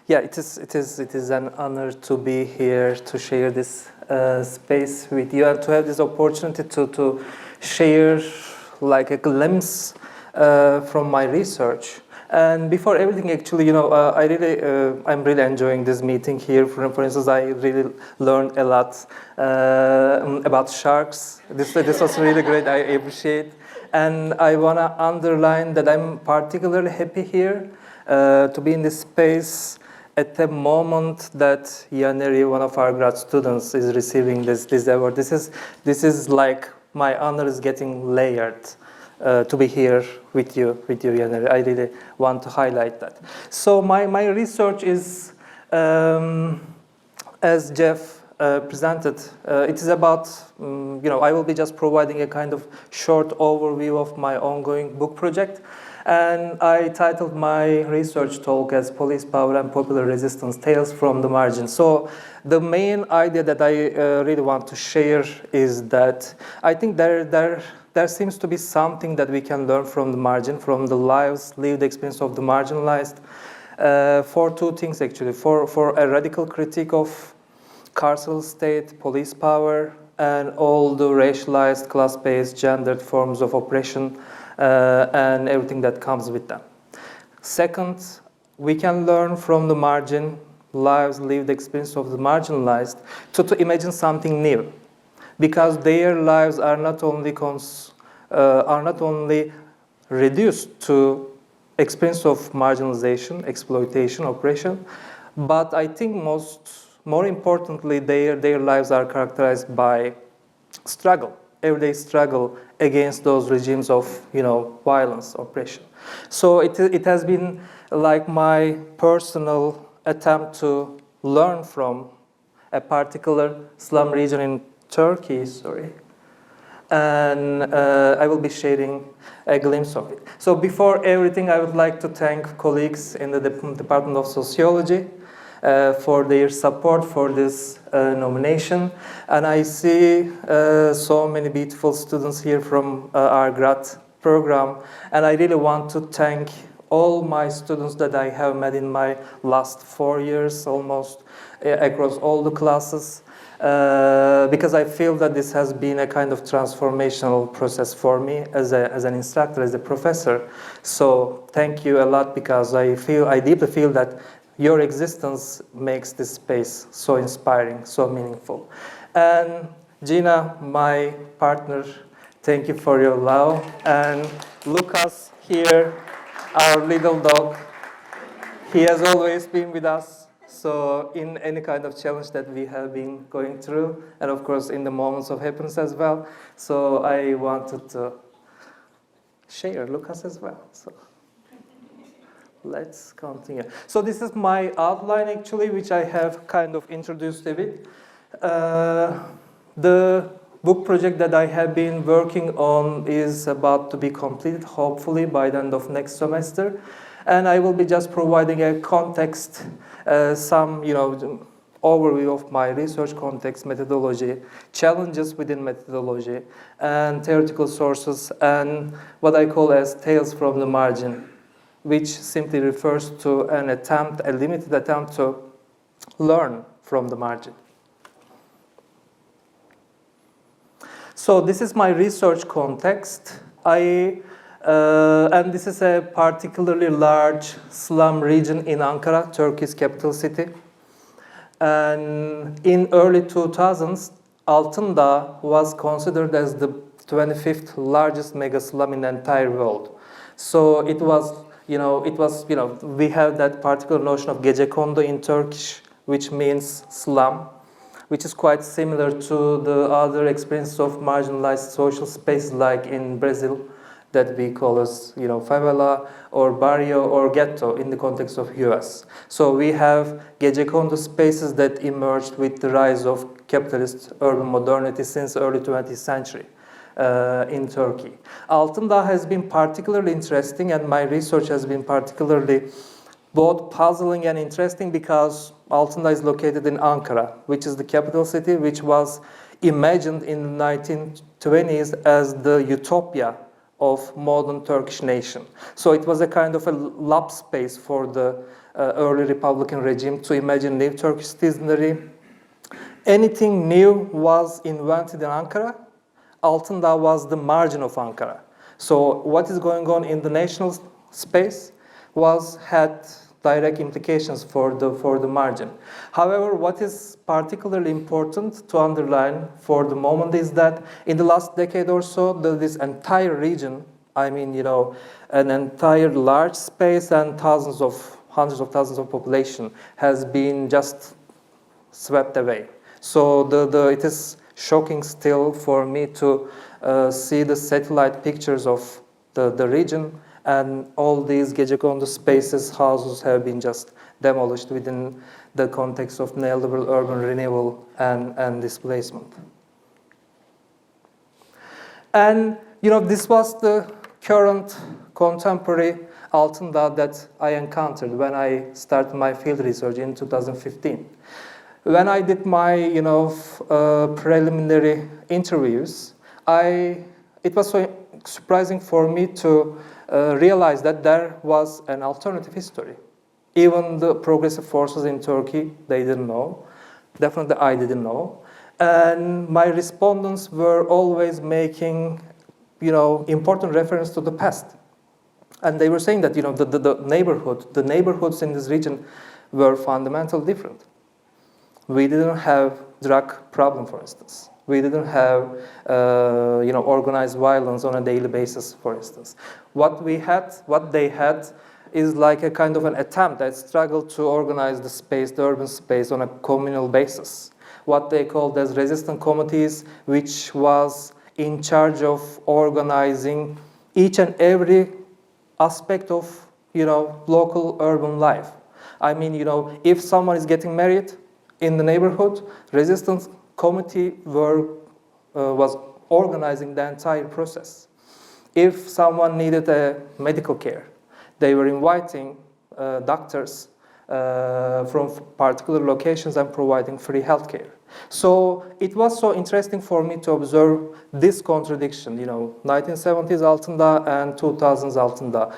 Yeah, it is an honor to be here to share this space with you and to have this opportunity to share like a glimpse from my research. And before everything, actually, you know, I'm really enjoying this meeting here. For instance, I really learned a lot about sharks. This was really great. I appreciate, and I wanna underline that I'm particularly happy here to be in this space at the moment that Yaneri, one of our grad students, is receiving this award. This is like my honor is getting layered. To be here with you, Yaneri. I really want to highlight that. So my research is, as Jeff presented, it is about, you know, I will be just providing a kind of short overview of my ongoing book project. And I titled my research talk as Police Power and Popular Resistance, Tales from the Margin. So the main idea that I really want to share is that I think there seems to be something that we can learn from the margin, from the lived experience of the marginalized, for two things actually. For a radical critique of carceral state, police power, and all the racialized, class-based, gendered forms of oppression, and everything that comes with them. Second, we can learn from the margin, lived experience of the marginalized, to imagine something new, because their lives are not only reduced to experience of marginalization, exploitation, oppression, but I think more importantly, their lives are characterized by struggle, everyday struggle against those regimes of, you know, violence, oppression. So it has been like my personal attempt to learn from a particular slum region in Turkey, and I will be sharing a glimpse of it. So before everything, I would like to thank colleagues in the Department of Sociology for their support for this nomination. And I see so many beautiful students here from our grad program. And I really want to thank all my students that I have met in my last 4 years, almost across all the classes. Because I feel that this has been a kind of transformational process for me as an instructor, as a professor. So thank you a lot, because I deeply feel that your existence makes this space so inspiring, so meaningful. And Gina, my partner, thank you for your love. And Lucas here, our little dog, he has always been with us. So in any kind of challenge that we have been going through, and of course in the moments of happiness as well. So I wanted to share Lucas as well. So let's continue. So this is my outline actually, which I have kind of introduced a bit. The book project that I have been working on is about to be completed, hopefully by the end of next semester. And I will be just providing a context, some, you know, overview of my research context, methodology, challenges within methodology, and theoretical sources, and what I call as tales from the margin, which simply refers to a limited attempt to learn from the margin. So this is my research context. And this is a particularly large slum region in Ankara, Turkey's capital city. And in early 2000s, Altındağ was considered as the 25th largest mega slum in the entire world. So it was, we have that particular notion of gecekondu in Turkish, which means slum, which is quite similar to the other experiences of marginalized social space, like in Brazil, that we call as, favela or barrio or ghetto in the context of US. So we have gecekondu spaces that emerged with the rise of capitalist urban modernity since early 20th century in Turkey. Altındağ has been particularly interesting, and my research has been particularly both puzzling and interesting because Altındağ is located in Ankara, which is the capital city, which was imagined in the 1920s as the utopia of modern Turkish nation. So it was a kind of a lab space for the early Republican regime to imagine new Turkish citizenry. Anything new was invented in Ankara. Altındağ was the margin of Ankara. So what is going on in the national space had direct implications for the margin. However, what is particularly important to underline for the moment is that in the last decade or so, this entire region, I mean, an entire large space and hundreds of thousands of population has been just swept away. So it is shocking still for me to see the satellite pictures of the region, and all these gecekondu spaces, houses have been just demolished within the context of neoliberal urban renewal and displacement. And this was the current contemporary Altındağ that I encountered when I started my field research in 2015. When I did my preliminary interviews, it was so surprising for me to realize that there was an alternative history. Even the progressive forces in Turkey, they didn't know. Definitely I didn't know. And my respondents were always making, important reference to the past. And they were saying that, the neighborhoods in this region were fundamentally different. We didn't have drug problem, for instance. We didn't have, organized violence on a daily basis, for instance. What they had, is like a kind of an attempt at struggle to organize the space, the urban space, on a communal basis. What they called as resistant committees, which was in charge of organizing each and every aspect of, local urban life. I mean, if someone is getting married in the neighborhood, resistance committee was organizing the entire process. If someone needed a medical care, they were inviting doctors from particular locations and providing free healthcare. So it was so interesting for me to observe this contradiction, 1970s Altındağ and 2000s Altındağ.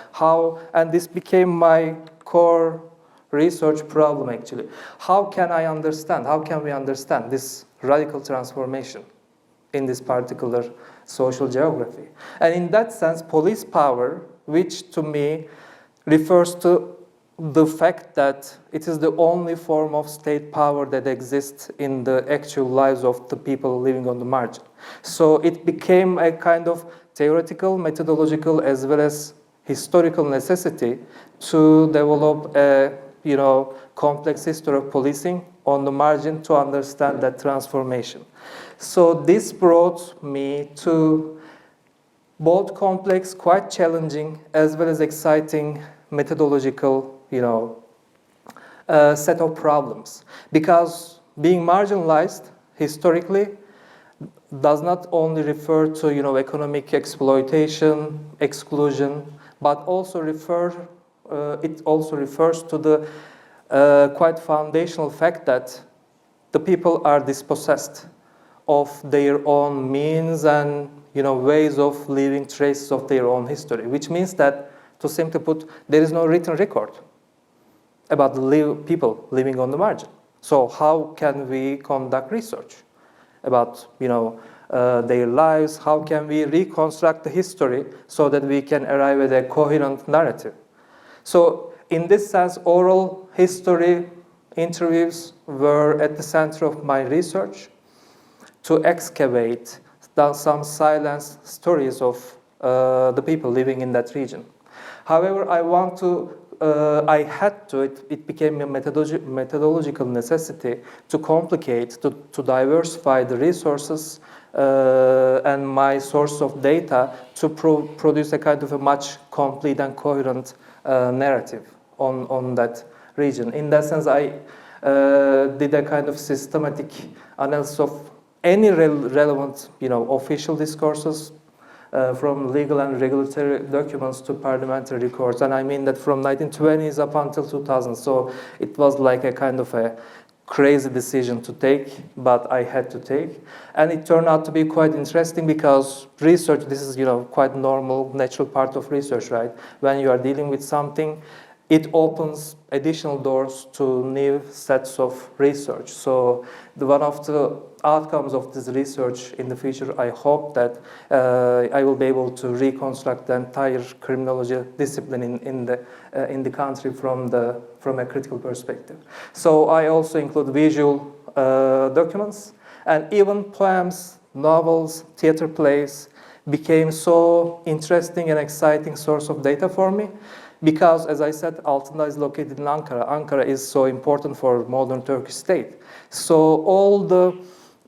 And this became my core research problem, actually. How can we understand this radical transformation in this particular social geography? And in that sense, police power, which to me refers to the fact that it is the only form of state power that exists in the actual lives of the people living on the margin. So it became a kind of theoretical, methodological, as well as historical necessity to develop a complex history of policing on the margin to understand that transformation. So this brought me to both complex, quite challenging, as well as exciting methodological, set of problems. Because being marginalized historically does not only refer to, economic exploitation, exclusion, but it also refers to the quite foundational fact that the people are dispossessed of their own means and ways of leaving traces of their own history, which means that, to simply put, there is no written record about the people living on the margin. So how can we conduct research about their lives? How can we reconstruct the history so that we can arrive at a coherent narrative? So in this sense, oral history interviews were at the center of my research to excavate some silent stories of the people living in that region. However, it became a methodological necessity to complicate, to diversify the resources and my source of data to produce a kind of a much complete and coherent narrative on that region. In that sense, I did a kind of systematic analysis of any relevant, official discourses, from legal and regulatory documents to parliamentary records. And I mean that from 1920s up until 2000. So it was like a kind of a crazy decision to take, but I had to take. And it turned out to be quite interesting because research, this is, quite normal, natural part of research, right? When you are dealing with something, it opens additional doors to new sets of research. So one of the outcomes of this research in the future, I hope that I will be able to reconstruct the entire criminology discipline in the country from a critical perspective. So I also include visual documents, and even poems, novels, theater plays became so interesting and exciting source of data for me. Because, as I said, Altındağ is located in Ankara. Ankara is so important for modern Turkish state. So all the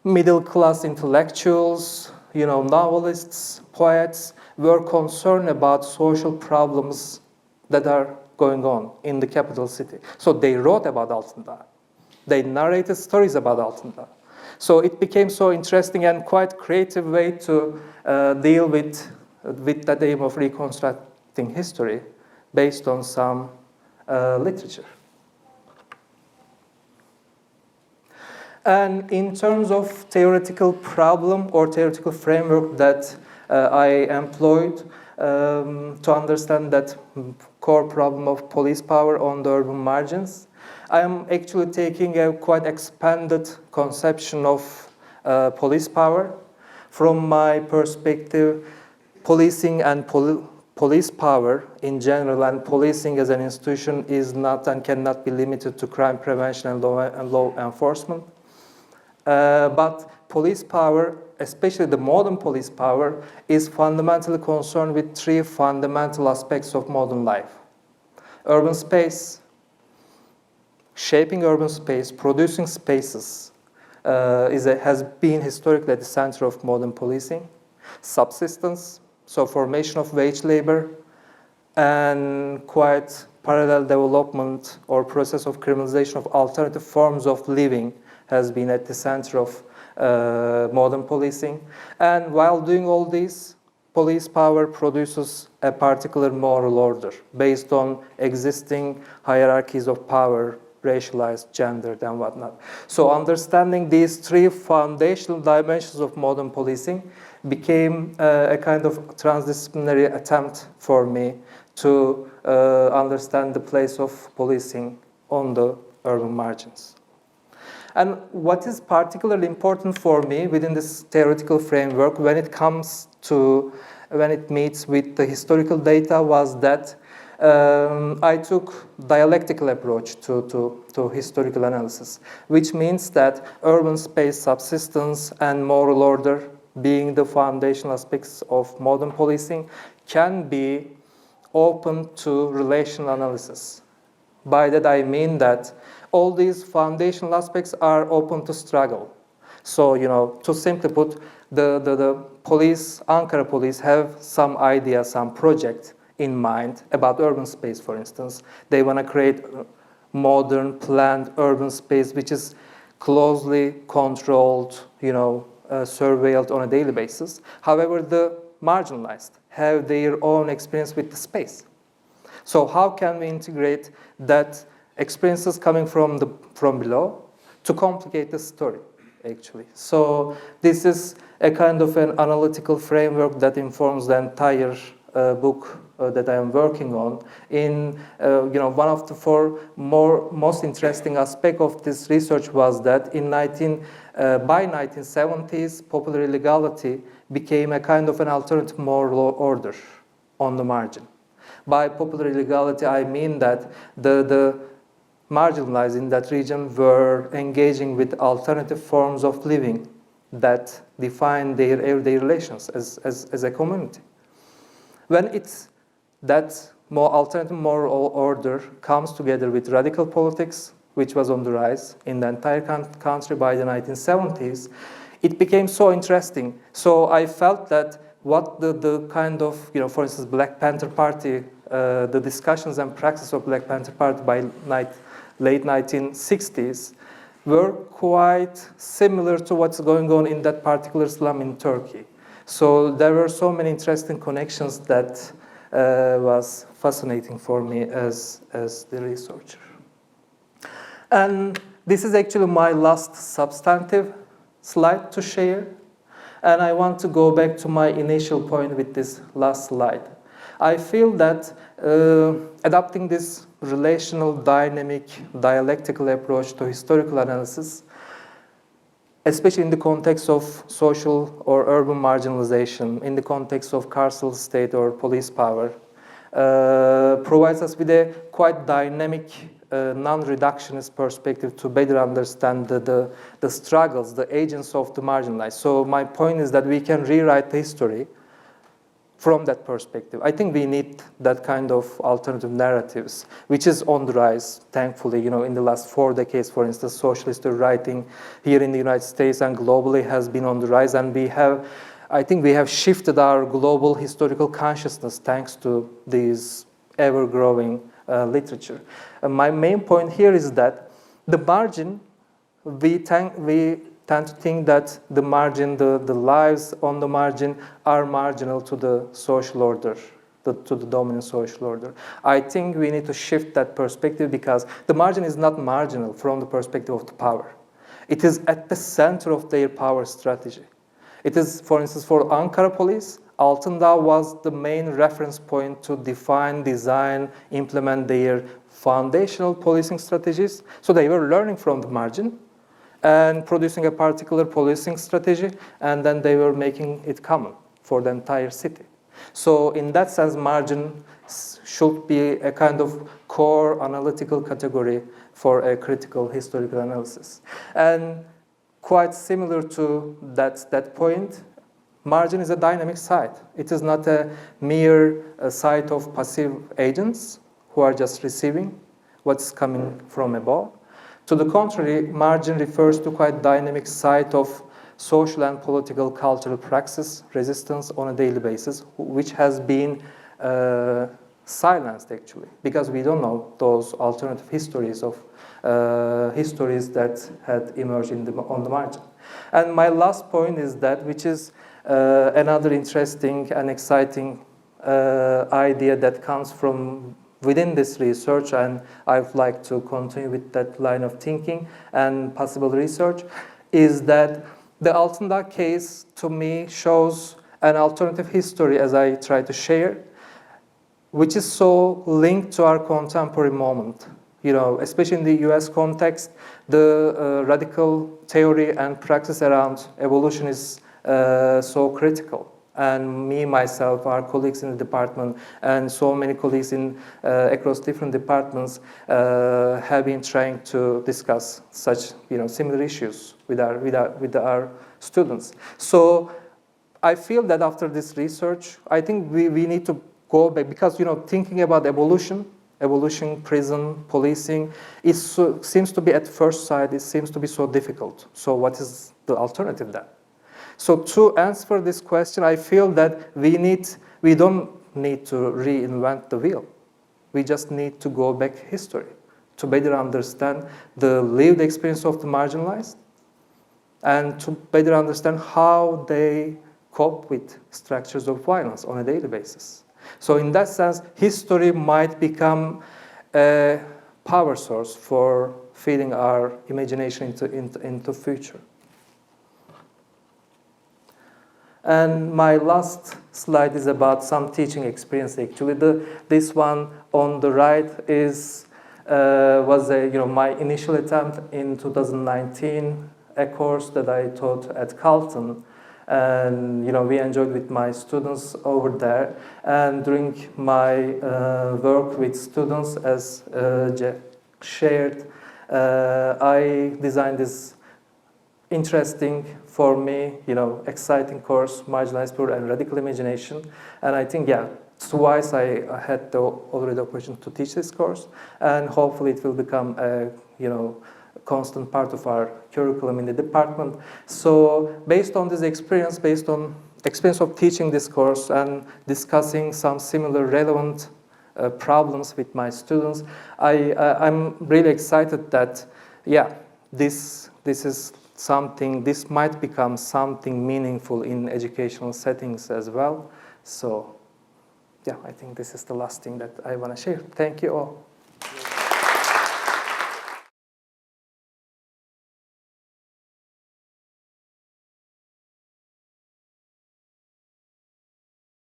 middle-class intellectuals, novelists, poets, were concerned about social problems that are going on in the capital city. So they wrote about Altındağ. They narrated stories about Altındağ. So it became so interesting and quite creative way to deal with that aim of reconstructing history based on some literature. And in terms of theoretical problem or theoretical framework that I employed to understand that core problem of police power on the urban margins, I am actually taking a quite expanded conception of police power. From my perspective, policing and police power in general and policing as an institution is not and cannot be limited to crime prevention and law enforcement. But police power, especially the modern police power, is fundamentally concerned with three fundamental aspects of modern life. Urban space, shaping urban space, producing spaces has been historically at the center of modern policing. Subsistence, so formation of wage labor, and quite parallel development or process of criminalization of alternative forms of living has been at the center of modern policing. And while doing all this, police power produces a particular moral order based on existing hierarchies of power, racialized, gendered, and whatnot. So understanding these three foundational dimensions of modern policing became a kind of transdisciplinary attempt for me to understand the place of policing on the urban margins. And what is particularly important for me within this theoretical framework when it meets with the historical data was that I took dialectical approach to historical analysis, which means that urban space, subsistence, and moral order, being the foundational aspects of modern policing, can be open to relational analysis. By that I mean that all these foundational aspects are open to struggle. So, to simply put, the police, Ankara police, have some idea, some project in mind about urban space, for instance. They want to create modern, planned urban space which is closely controlled, surveilled on a daily basis. However, the marginalized have their own experience with the space. So how can we integrate that experiences coming from below to complicate the story, actually? So this is a kind of an analytical framework that informs the entire book that I am working on. In one of the four most interesting aspects of this research was that by 1970s, popular illegality became a kind of an alternative moral order on the margin. By popular illegality, I mean that the marginalized in that region were engaging with alternative forms of living that define their everyday relations as a community. When that more alternative moral order comes together with radical politics, which was on the rise in the entire country by the 1970s, it became so interesting. So I felt that what the kind of, for instance, Black Panther Party, the discussions and practice of Black Panther Party by late 1960s were quite similar to what's going on in that particular slum in Turkey. So there were so many interesting connections that was fascinating for me as the researcher. And this is actually my last substantive slide to share. And I want to go back to my initial point with this last slide. I feel that adopting this relational, dynamic, dialectical approach to historical analysis, especially in the context of social or urban marginalization, in the context of carceral state or police power, provides us with a quite dynamic, non-reductionist perspective to better understand the struggles, the agents of the marginalized. So my point is that we can rewrite the history from that perspective. I think we need that kind of alternative narratives, which is on the rise, thankfully. In the last 4 decades, for instance, social history writing here in the United States and globally has been on the rise, and I think we have shifted our global historical consciousness thanks to these ever-growing literature. My main point here is that the margin, we tend to think that the margin, the lives on the margin are marginal to the social order, to the dominant social order. I think we need to shift that perspective because the margin is not marginal from the perspective of the power. It is at the center of their power strategy. It is, for instance, for Ankara police, Altındağ was the main reference point to define, design, implement their foundational policing strategies. So they were learning from the margin and producing a particular policing strategy, and then they were making it common for the entire city. So in that sense, margin should be a kind of core analytical category for a critical historical analysis. And quite similar to that point, margin is a dynamic site. It is not a mere site of passive agents who are just receiving what's coming from above. To the contrary, margin refers to quite dynamic site of social and political cultural praxis, resistance on a daily basis, which has been silenced actually, because we don't know those alternative histories of histories that had emerged on the margin. And my last point is that, which is another interesting and exciting idea that comes from within this research, and I'd like to continue with that line of thinking and possible research, is that the Altındağ case to me shows an alternative history, as I try to share, which is so linked to our contemporary moment. Especially in the US context, the radical theory and practice around evolution is so critical. And me, myself, our colleagues in the department, and so many colleagues across different departments have been trying to discuss such similar issues with our students. So I feel that after this research, I think we need to go back, because thinking about evolution, prison, policing, seems to be at first sight, it seems to be so difficult. So what is the alternative then? So to answer this question, I feel that we don't need to reinvent the wheel. We just need to go back history to better understand the lived experience of the marginalized and to better understand how they cope with structures of violence on a daily basis. So in that sense, history might become a power source for feeding our imagination into the future. And my last slide is about some teaching experience. Actually, this one on the right was my initial attempt in 2019, a course that I taught at Carleton, and we enjoyed with my students over there. And during my work with students, as Jeff shared, I designed this interesting, for me, exciting course, Marginalized Power and Radical Imagination. And I think, twice I had already the opportunity to teach this course, and hopefully it will become a, constant part of our curriculum in the department. So based on this experience, based on experience of teaching this course and discussing some similar relevant problems with my students, I'm really excited that, this might become something meaningful in educational settings as well. So, I think this is the last thing that I want to share. Thank you all.